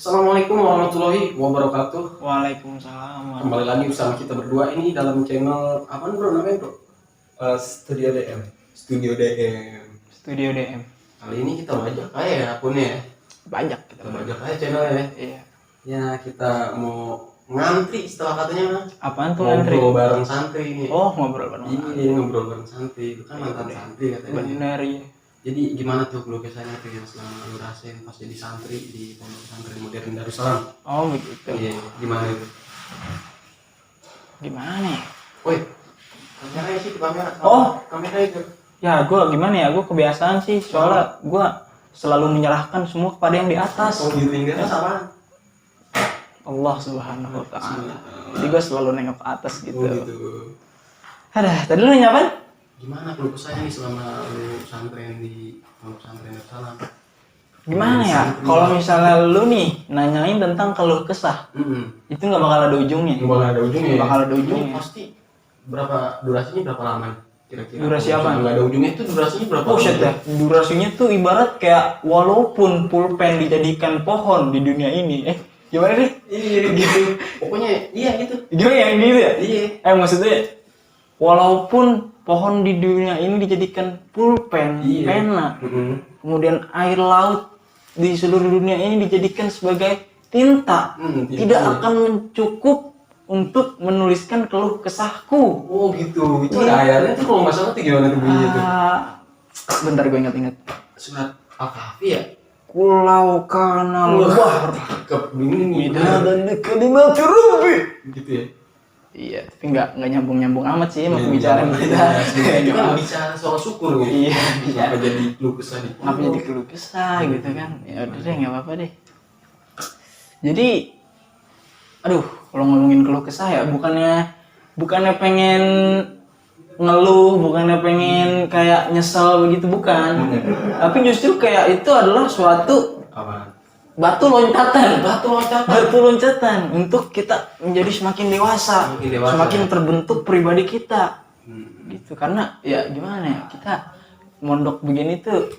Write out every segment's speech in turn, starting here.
Assalamualaikum warahmatullahi wabarakatuh. Waalaikumsalam. Kembali lagi bersama kita berdua ini dalam channel apa bro namanya bro? Studio DM. Studio DM. Studio DM. Kali ini kita bajak aja ya akunnya ya. Banyak Kita bajak aja channelnya ya. Iya. Ya kita mau ngantri setelah katanya Apaan tuh antri? ngobrol bareng santri ini. Oh, ngobrol bareng. Iya ngobrol bareng santri. Itu kan mantan santri katanya. Bener ya. Jadi gimana tuh keluh kesahnya tuh yang selama lu rasain pas jadi santri di Pondok Pesantren Modern Darussalam? Oh, begitu. Iya, gimana itu? Gimana ya? Woi, kameranya sih kamera. Oh. Kamera itu. Ya, gimana ya? Gue kebiasaan sih soalnya gue selalu menyerahkan semua kepada yang di atas. Oh, ditinggalnya sama. Allah Subhanahu wa taala. Jadi gue selalu nengok ke atas gitu. Oh, gitu. Adah, tadi lu nyapan? Gimana keluh kesahnya nih selama lu santren di Pondok Pesantren Darussalam? Gimana ya? Kalau misalnya lu nih nanyain tentang keluh kesah, itu nggak bakal ada ujungnya. Nggak bakal ada ujungnya. Nggak bakal ada Ini ujungnya. pasti durasinya berapa lama nih? Kira-kira. Durasi apa? Nggak ada ujungnya itu durasinya berapa Oh shit ya, durasinya tuh ibarat kayak walaupun pulpen dijadikan pohon di dunia ini. Gimana nih? Iya gitu. Pokoknya iya gitu. Gimana yang gitu ya? Iya. Maksudnya walaupun pohon di dunia ini dijadikan pulpen, Iya. pena, kemudian air laut di seluruh dunia ini dijadikan sebagai tinta, tidak akan cukup untuk menuliskan keluh kesahku. Oh gitu. Itu Iya. ada ayatnya tuh kalau nggak salah tuh gimana tuh bunyinya tuh? Bentar gue ingat-ingat. Surat Al-Kahfi ya? Kulau kanal bahr Cakep ini. dan kalimat Rabbi. Gitu ya. Iya, tapi nggak nyambung amat sih sama Iya, pembicaraan iya. kita. Itu kan bicara soal syukur gitu. Iya, iya. Apa jadi keluh kesah di Apa jadi keluh kesah gitu kan? Ya udah deh, nggak apa-apa deh. Jadi, aduh, kalau ngomongin keluh kesah ya bukannya pengen ngeluh, bukannya pengen kayak nyesel begitu, bukan. Tapi justru kayak itu adalah suatu apa? batu loncatan Batu loncatan. untuk kita menjadi semakin dewasa, semakin terbentuk pribadi kita gitu. Karena ya gimana ya, kita mondok begini tuh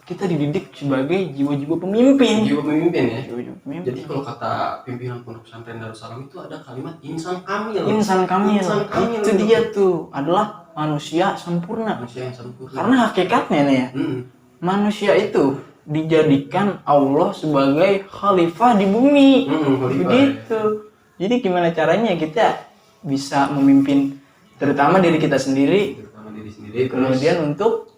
kita dididik sebagai jiwa-jiwa pemimpin. Jiwa pemimpin ya. Jiwa-jiwa pemimpin. Jadi kalau kata pimpinan Pondok Pesantren Darussalam itu ada kalimat insan kamil. Insan kamil. Insan kamil. Itu dia tuh adalah manusia sempurna. Manusia yang sempurna. Karena hakikatnya nih ya, manusia itu dijadikan Allah sebagai khalifah di bumi. Khalifah, Begitu. Jadi gimana caranya kita bisa memimpin terutama diri kita sendiri, terutama diri sendiri, kemudian untuk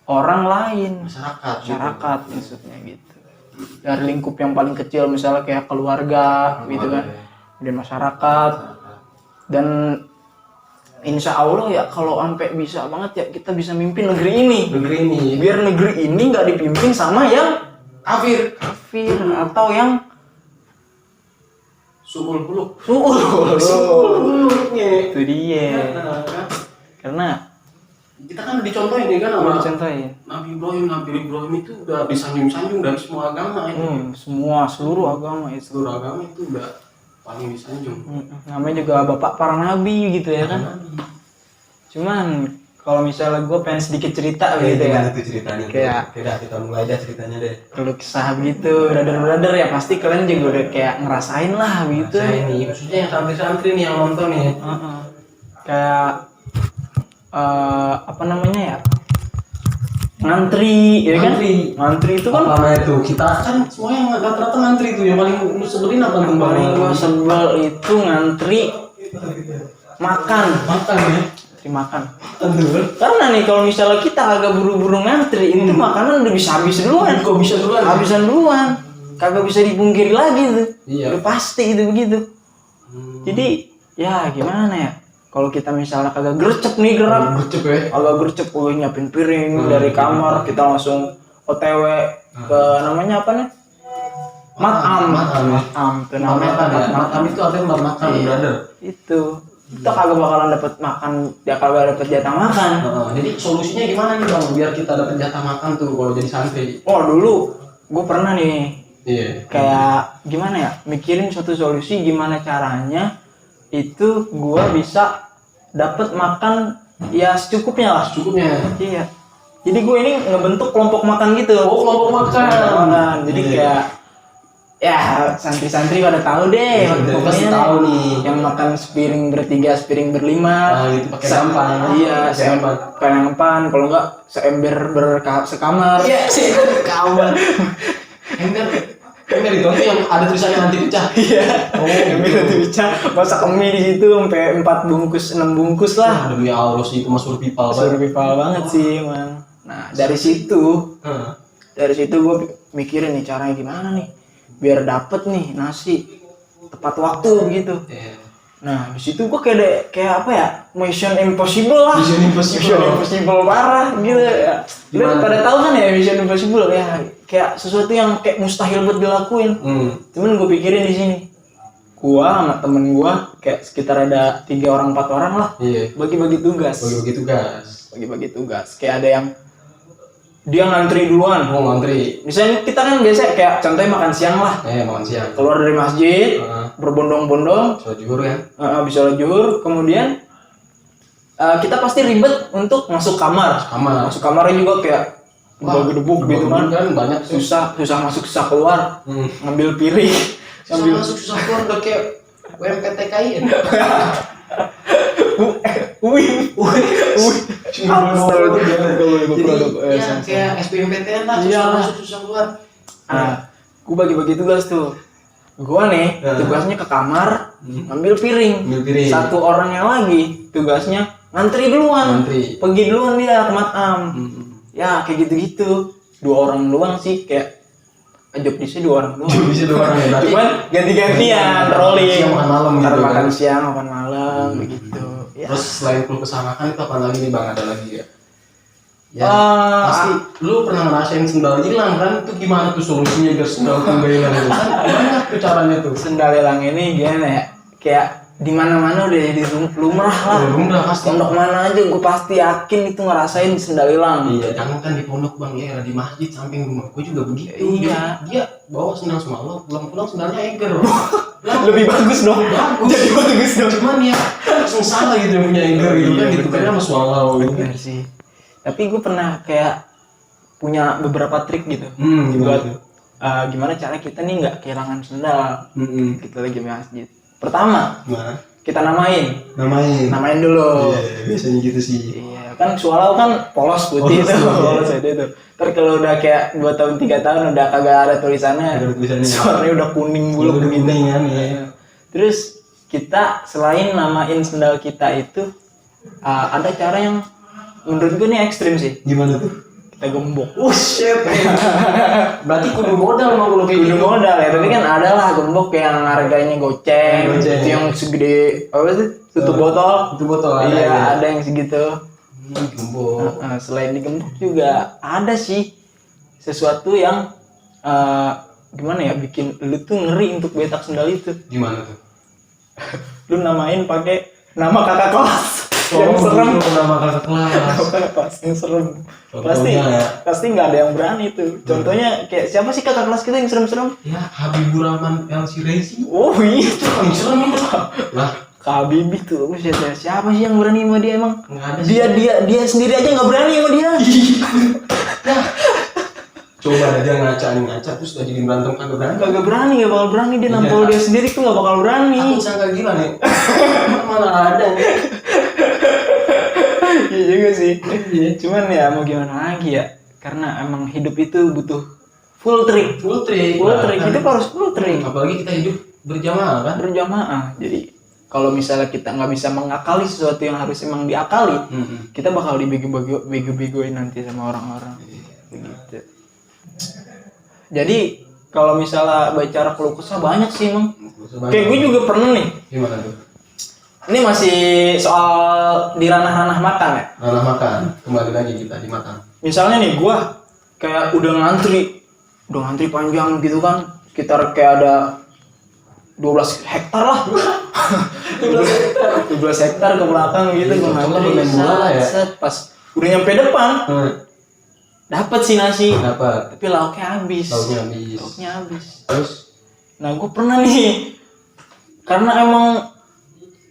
orang lain, masyarakat maksudnya gitu. Dari lingkup yang paling kecil misalnya kayak keluarga gitu kan, kemudian masyarakat, dan insya Allah ya kalau sampai bisa banget ya kita bisa mimpin negeri ini. Biar negeri ini nggak dipimpin sama yang kafir atau yang suul buluk. Itu dia. Karena Kita kan dicontohin nih kan sama dicontohin. Nabi Ibrahim itu udah disanjung-sanjung dari semua agama itu. Seluruh agama itu. Seluruh agama itu udah paling disanjung. Namanya juga bapak para nabi gitu ya kan. Cuman kalau misalnya gue pengen sedikit cerita gitu ya. Itu ceritanya. Kayak kita mulai aja ceritanya deh. keluh kesah gitu, brother ya pasti kalian juga udah kayak ngerasain lah gitu. Saya ini khususnya yang santri-santri nih yang nonton nih. Kayak apa namanya ya? Ngantri, ya kan? Ngantri itu kan Apa itu? Kita kan semua yang rata-rata ngantri itu yang paling lu sebelin apa tuh? paling gue sebel itu ngantri makan ya. ngantri makan. Karena nih kalau misalnya kita agak buru-buru ngantri, itu makanan udah bisa habis duluan. Kok bisa duluan? Habisan duluan. Kagak bisa dipungkiri lagi tuh. Iya. Udah pasti itu begitu. Jadi ya gimana ya? Kalau kita misalnya kagak gercep nih gerak, agak gercep, nyiapin piring dari kamar, kita langsung OTW ke namanya apa nih? Matam. Itu namanya kan Matam itu artinya makan, brother. Itu kita kagak bakalan dapat makan, dia kagak dapat jatah makan. Jadi solusinya gimana nih bang? Biar kita dapat jatah makan tuh kalau jadi santri. Oh dulu, gue pernah nih Iya. kayak gimana ya, mikirin suatu solusi gimana caranya itu gue bisa dapat makan ya secukupnya lah. Iya. Jadi gue ini ngebentuk kelompok makan gitu. Oh kelompok makan. Jadi kayak Ya santri-santri pada tahu deh, Santri pokoknya pasti tahu nih. yang makan sepiring bertiga, sepiring berlima. Nah, itu pakai nampan. Iya, pakai nampan. Kalau enggak seember sekamar. Iya sih, kawan. Ember itu nanti yang ada tulisannya nanti pecah. Iya. Oh, Ember nanti pecah. Masak mie di situ sampai 4 bungkus, 6 bungkus lah. Demi Allah sih itu masuk pipa Survival banget sih emang. Nah dari situ gue mikirin nih caranya gimana nih biar dapet nih nasi tepat waktu gitu. Nah di situ gue kayak apa ya, Mission Impossible lah. Mission Impossible parah gitu ya. Lu Gimana? pada tahu kan ya Mission Impossible ya, kayak sesuatu yang kayak mustahil buat dilakuin. Cuman gue pikirin di sini, gua sama temen gua kayak sekitar ada 3 orang 4 orang lah. Iya. Bagi-bagi tugas. Bagi-bagi tugas. Kayak ada yang dia ngantri duluan. Oh, ngantri. Misalnya kita kan biasa kayak contohnya makan siang lah. Makan siang. Keluar dari masjid, berbondong-bondong, Sholat zuhur kan? bisa sholat zuhur, kemudian kita pasti ribet untuk masuk kamar. Masuk kamarnya juga kayak gedebuk gitu kan. Banyak Susah masuk, susah keluar. Ngambil piring. Susah masuk, susah keluar udah kayak UMPTKI. Jadi ya kayak SBMPTN lah, susah masuk, susah keluar. Gue bagi-bagi tugas tuh. Gue nih tugasnya ke kamar ngambil piring. Satu orangnya lagi tugasnya ngantri duluan. Pergi duluan dia ke matam. Ya kayak gitu-gitu. 2 orang doang sih, kayak job di sini 2 orang doang. Ya. Cuman ganti-gantian rolling. Siang makan malam Ntar gitu. makan siang, makan malam begitu. Ya. Terus selain keluh kesah makan itu apa lagi nih Bang, ada lagi ya? Ya, pasti lu pernah ngerasain sendal hilang kan? Itu gimana tuh solusinya biar sendal tuh nggak hilang? Kan banyak tuh caranya tuh. Sendal hilang ini gimana ya? Kayak di mana-mana udah jadi lumrah lah. Lumrah pasti. Pondok mana aja gue pasti yakin itu ngerasain sendal hilang. Iya, jangan kan di pondok Bang ya, di masjid samping rumah gue juga begitu. Iya. Dia bawa sendal semalam, pulang sendalnya eger. Lebih bagus dong. Jadi bagus dong. Cuman ya langsung salah gitu yang punya eger gitu kan, gitu kan sama swallow gitu. Bener sih. Tapi gue pernah kayak punya beberapa trik gitu. Gimana tuh? Gimana cara kita nih nggak kehilangan sendal. Kita lagi di masjid. Pertama, Gimana? kita namain dulu. Iya, biasanya gitu sih. Iya, kan swallow kan polos putih tuh, polos itu. Ntar kalau udah kayak 2 tahun 3 tahun udah kagak ada tulisannya, suaranya udah kuning bulu begitu kan ya. Terus kita selain namain sendal kita itu ada cara yang menurut gue nih ekstrim sih. Gimana tuh? Kita gembok. Shit. Berarti kudu modal mau kalau kayak Kudu gitu. modal ya, tapi kan ada lah gembok yang harganya goceng. Itu yang segede apa sih? Tutup botol. Iya, ada yang segitu. Gembok. Selain digembok juga ada sih sesuatu yang gimana ya, bikin lu tuh ngeri untuk betak sendal itu. Gimana tuh? Lu namain pakai nama kakak kelas yang serem. Nama kakak kelas. Kakak kelas yang serem. Contohnya ya. Pasti nggak ada yang berani tuh. Contohnya kayak siapa sih kakak kelas kita yang serem-serem? Ya Habibur Rahman LC Racing. Oh iya itu Paling serem itu. Lah, Kak Habibie tuh. Siapa sih yang berani sama dia emang? nggak ada sih. Dia sendiri aja nggak berani sama dia. Coba aja ngaca terus udah jadi berantem kagak berani. Kagak berani, gak bakal berani dia nampol dia sendiri tuh gak bakal berani. Aku sangka gila nih. Mana ada nih. Iya juga sih. Cuman ya mau gimana lagi ya? Karena emang hidup itu butuh full trick. Hidup harus full trick. Apalagi kita hidup berjamaah kan? Berjamaah. Jadi kalau misalnya kita nggak bisa mengakali sesuatu yang harus emang diakali, kita bakal dibego-begoin nanti sama orang-orang. Begitu. Jadi kalau misalnya bicara keluh kesah banyak sih emang. Kayak gue juga pernah nih. Gimana tuh? Ini masih soal di ranah-ranah makan ya. Ranah makan. Kembali lagi kita di makan. Misalnya nih gue kayak udah ngantri panjang gitu kan. Sekitar kayak ada 12 hektar lah. 12 hektar ke belakang gitu gue ngantri. Pas udah nyampe depan. Dapat sih nasi, tapi lauknya habis. Terus, nah gue pernah nih, karena emang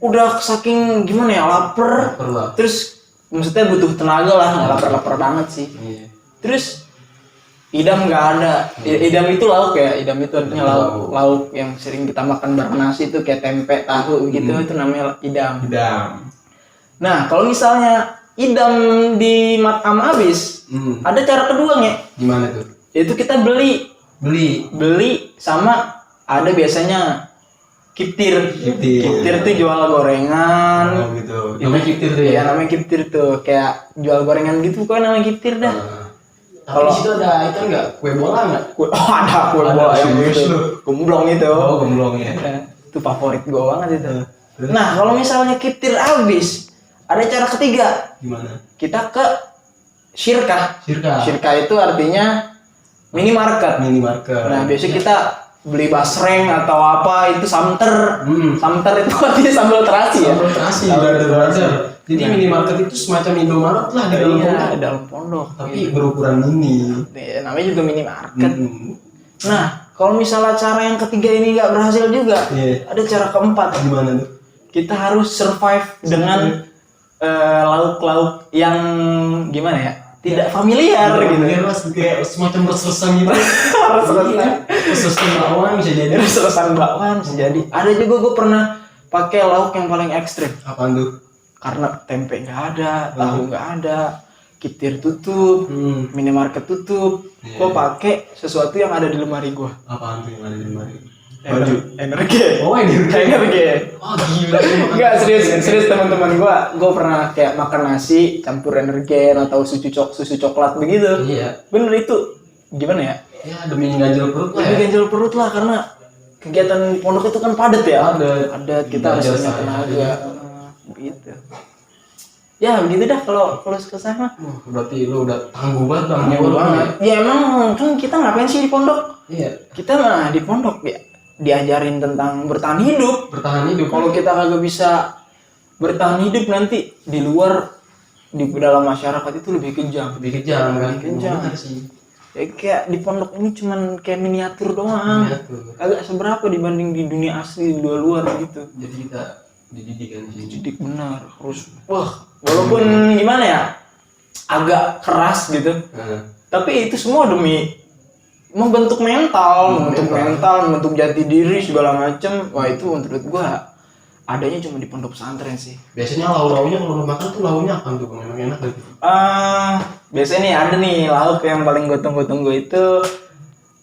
udah saking gimana ya, lapar. Terus maksudnya butuh tenaga lah, nggak lapar banget sih. Terus Idam nggak ada. Idam itu lauk ya. Idam itu artinya lauk yang sering kita makan bareng nasi itu kayak tempe, tahu gitu, itu namanya idam. Nah, kalau misalnya idam di matam habis, ada cara kedua nge. Gimana tuh? Yaitu kita beli sama ada biasanya kiptir. Kiptir tuh jual gorengan. Oh gitu. Namanya kiptir tuh ya? Iya, namanya kiptir tuh. Kayak jual gorengan gitu, pokoknya namanya kiptir dah. Tapi di situ ada itu enggak? Kue bola enggak? Ada kue bola yang itu. Gemblong itu. Oh, gemblong ya. Itu favorit gue banget itu. Nah, kalau misalnya kiptir habis, ada cara ketiga. Gimana? Kita ke Syirkah. Syirkah itu artinya minimarket. Nah, biasanya kita beli basreng atau apa itu samter. Samter itu artinya sambal terasi ya. Sambal terasi, brother. Jadi minimarket itu semacam Indomaret lah di dalam pondok. Dalam pondok. Tapi berukuran mini. Namanya juga minimarket. Nah, kalau misalnya cara yang ketiga ini nggak berhasil juga, ada cara keempat. Gimana tuh? Kita harus survive dengan lauk-lauk yang gimana ya? Tidak familiar gitu. Kayak semacam resesan gitu. Resesan bakwan bisa jadi. Resesan bakwan bisa jadi. Ada juga gue pernah pakai lauk yang paling ekstrim. Apaan tuh? Karena tempe nggak ada, tahu nggak ada, kiptir tutup, minimarket tutup. Gue pakai sesuatu yang ada di lemari gue. Apaan tuh yang ada di lemari? Baju. Energi. Oh, energi. Oh, gila. Enggak, serius teman-teman gue pernah kayak makan nasi campur energen atau susu coklat begitu. Iya. Bener itu gimana ya? Ya demi ganjel perut lah. Demi ganjel perut lah, karena kegiatan pondok itu kan padat ya. Padat, kita harus punya tenaga. Begitu. Ya begitu dah kalau kesah mah. Berarti lu udah tangguh banget bang. Tangguh banget. Ya emang kan kita ngapain sih di pondok? Iya. Kita mah di pondok ya diajarin tentang bertahan hidup. Kalau kita kagak bisa bertahan hidup nanti di luar, di dalam masyarakat itu lebih kejam kan sih. Ya kayak di pondok ini cuman kayak miniatur doang. Agak seberapa dibanding di dunia asli di luar gitu. Jadi kita dididik benar, harus walaupun gimana ya, agak keras gitu. Tapi itu semua demi membentuk mental, membentuk jati diri segala macem. Wah, itu menurut gua adanya cuma di pondok pesantren sih. Biasanya lauk-lauknya kalau lu makan tuh lauknya apa tuh bang? Emang enak gitu? Biasanya nih ada nih lauk yang paling gue tunggu-tunggu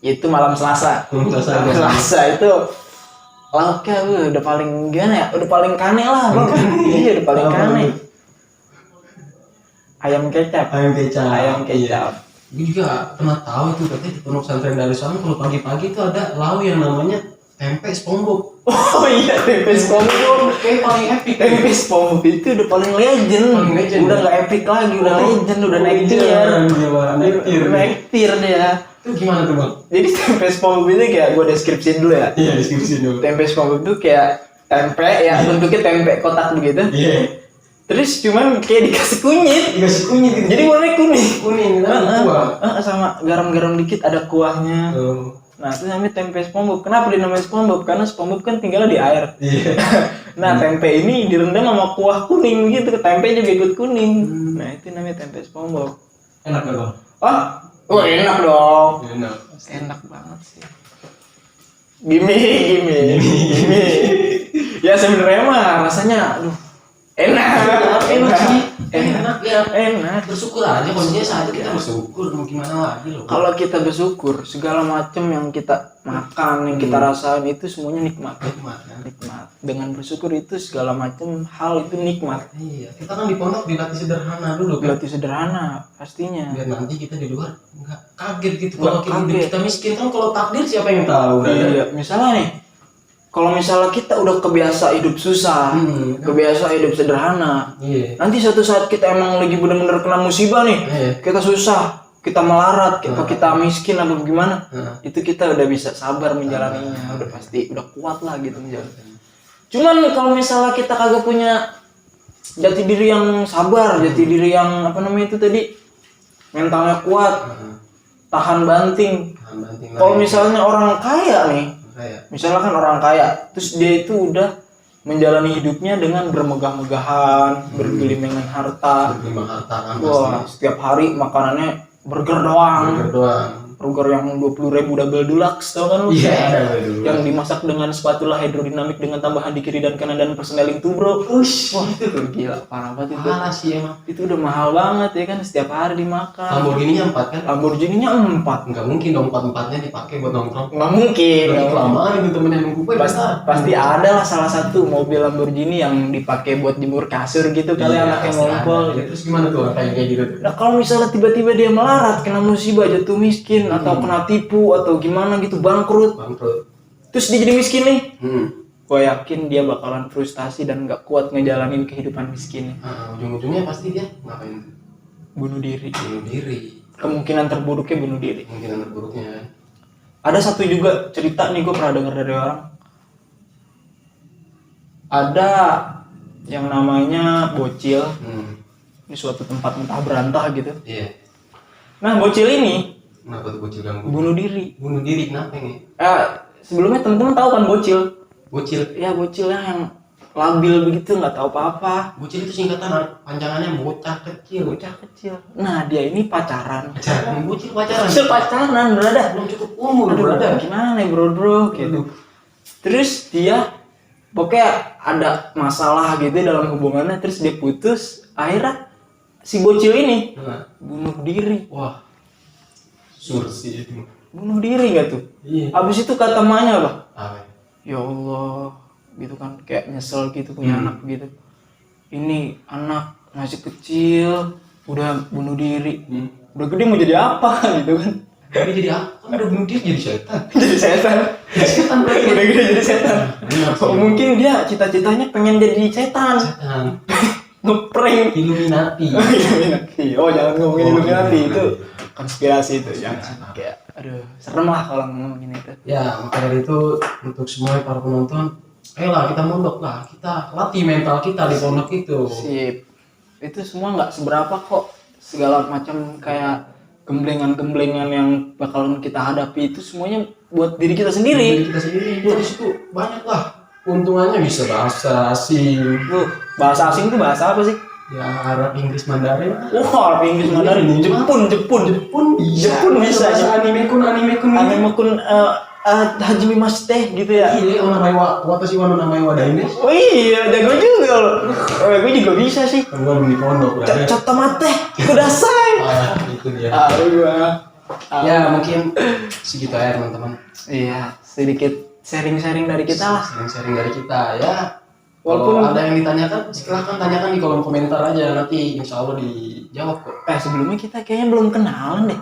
itu malam Selasa. Selasa itu lauknya udah paling gimana ya? Udah paling kane lah bang. Iya, udah paling kane. Ayam kecap. Iya. Gue juga pernah tahu tuh katanya di pondok pesantren Darussalam kalau pagi-pagi itu ada lauk yang namanya tempe SpongeBob. Oh iya, tempe SpongeBob kayak paling epic. Tempe SpongeBob itu udah paling legend. Udah nggak epic lagi, udah legend, udah naik tier dia. Itu gimana tuh bang? Jadi tempe SpongeBob itu kayak gue deskripsiin dulu ya. Iya, deskripsiin dulu. Tempe SpongeBob itu kayak tempe ya, bentuknya tempe kotak begitu. Iya. Terus cuman kayak dikasih kunyit gitu. Jadi warnanya kuning kuah. Sama garam-garam dikit, ada kuahnya. Nah, itu namanya tempe SpongeBob. Kenapa dinamain SpongeBob? Karena SpongeBob kan tinggal di air. Nah, tempe ini direndam sama kuah kuning gitu. Tempe juga ikut kuning. Nah, itu namanya tempe SpongeBob. Enak gak bang? Enak dong. Enak banget sih. Gimme. Ya sebenarnya mah rasanya enak. Bersyukur aja kondisinya saat itu kita bersyukur, mau gimana lagi loh. Kalau kita bersyukur, segala macam yang kita makan, yang kita rasain itu semuanya nikmat. Dengan bersyukur itu segala macam hal itu nikmat. Iya, kita kan di pondok dilatih sederhana dulu. Dilatih sederhana pastinya. Biar nanti kita di luar nggak kaget gitu. Kalau kita miskin kan, kalau takdir siapa yang tahu? Iya, misalnya nih. Kalau misalnya kita udah kebiasa hidup susah, kebiasa hidup sederhana, nanti suatu saat kita emang lagi benar-benar kena musibah nih, kita susah, kita melarat, kita miskin apa gimana, itu kita udah bisa sabar menjalaninya, udah pasti, udah kuat lah gitu menjalani. Cuman kalau misalnya kita kagak punya jati diri yang sabar, jati diri yang apa namanya itu tadi, mentalnya kuat, tahan banting. Kalau misalnya orang kaya nih. Misalnya kan orang kaya, terus dia itu udah menjalani hidupnya dengan bermegah-megahan, bergelimangan harta. Kan. Wah, setiap hari makanannya burger doang. burger yang 20.000 double deluxe, tau kan lu? Iya, ada dulu. Yang dimasak dengan spatula hidrodinamik dengan tambahan di kiri dan kanan dan persneling tuh bro. Wah itu gila, parah banget itu. Parah sih emang. Itu udah mahal banget ya kan, setiap hari dimakan. Lamborghini-nya 4 kan? Lamborghini-nya 4. Enggak mungkin dong 4-4-nya dipakai buat nongkrong. Nggak mungkin. Berarti kelamaan itu temen yang nunggu gue. Pasti ada lah salah satu mobil Lamborghini yang dipakai buat jemur kasur gitu kali Iya, anaknya pasti ngompol. ada. Terus gimana tuh kayak gitu tuh? Nah kalau misalnya tiba-tiba dia melarat, kena musibah, jatuh miskin, atau kena tipu, atau gimana gitu, bangkrut, Bangkrut. terus dia jadi miskin nih, Hmm. gue yakin dia bakalan frustasi dan gak kuat ngejalanin kehidupan miskinnya. Ujung-ujungnya pasti dia ngapain? Bunuh diri. Bunuh diri. Kemungkinan terburuknya bunuh diri. Mungkin terburuknya kan. Ada satu juga cerita nih, gue pernah dengar dari orang. Ada yang namanya bocil di suatu tempat entah berantah gitu. Iya. Nah bocil ini Kenapa tuh bocil ganggu? bunuh diri. Bunuh diri kenapa nih? Sebelumnya teman-teman tahu kan bocil? Bocil. Ya bocilnya yang labil begitu, nggak tahu apa-apa. Bocil itu singkatan panjangannya bocah kecil. Bocah kecil. Nah dia ini pacaran. Pacaran. Bocil pacaran. Bocil pacaran, berada. Belum cukup umur, Aduh, berada. gimana ya bro gitu. Terus dia pokoknya ada masalah gitu dalam hubungannya, terus dia putus. Akhirnya si bocil ini Nah, bunuh diri. wah. Sursi itu. Bunuh diri gak tuh? Iya. Abis itu kata emaknya apa? Apa? Ya Allah, gitu kan, kayak nyesel gitu punya anak gitu. Ini anak masih kecil udah bunuh diri, udah gede mau jadi apa gitu kan? Tapi jadi apa? Kan udah bunuh diri jadi setan. Jadi setan. Jadi setan berarti. Udah gede jadi setan. Benar sih. Oh, mungkin dia cita-citanya pengen jadi setan, Setan. ngeprank. Illuminati. Illuminati. Oh jangan ngomongin Oh, Illuminati, Illuminati. itu konspirasi itu, jangan. Kayak aduh serem lah kalau ngomongin itu. Ya, maka dari itu untuk semua para penonton, ayolah kita mondok lah, kita latih mental kita di pondok itu. Sip. Itu semua nggak seberapa kok, segala macam kayak gemblengan-gemblengan yang bakalan kita hadapi itu semuanya buat diri kita sendiri. Diri kita sendiri, dari situ banyak lah. Untungannya bisa bahasa asing, Bahasa asing tuh bahasa apa sih? ya Arab, Inggris, Mandarin. Arab, Inggris, Mandarin, Jepun Jepun bisa. bisa. Anime kun. Anime kun Hajime Mashite gitu ya. Iya, orang Maiwa, watashi wa namae wa daime. Oh iya, jago juga lo. Gue juga bisa sih. Kan gua belum di pondok berarti. Coto mate, kudasai. Itu dia. Gua. Ya, mungkin segitu aja teman-teman. Iya, sedikit sharing-sharing dari kita lah. Sharing dari kita ya. Walaupun- Kalau ada yang ditanyakan, silahkan tanyakan di kolom komentar aja, nanti insya Allah dijawab kok. Sebelumnya kita kayaknya belum kenalan deh.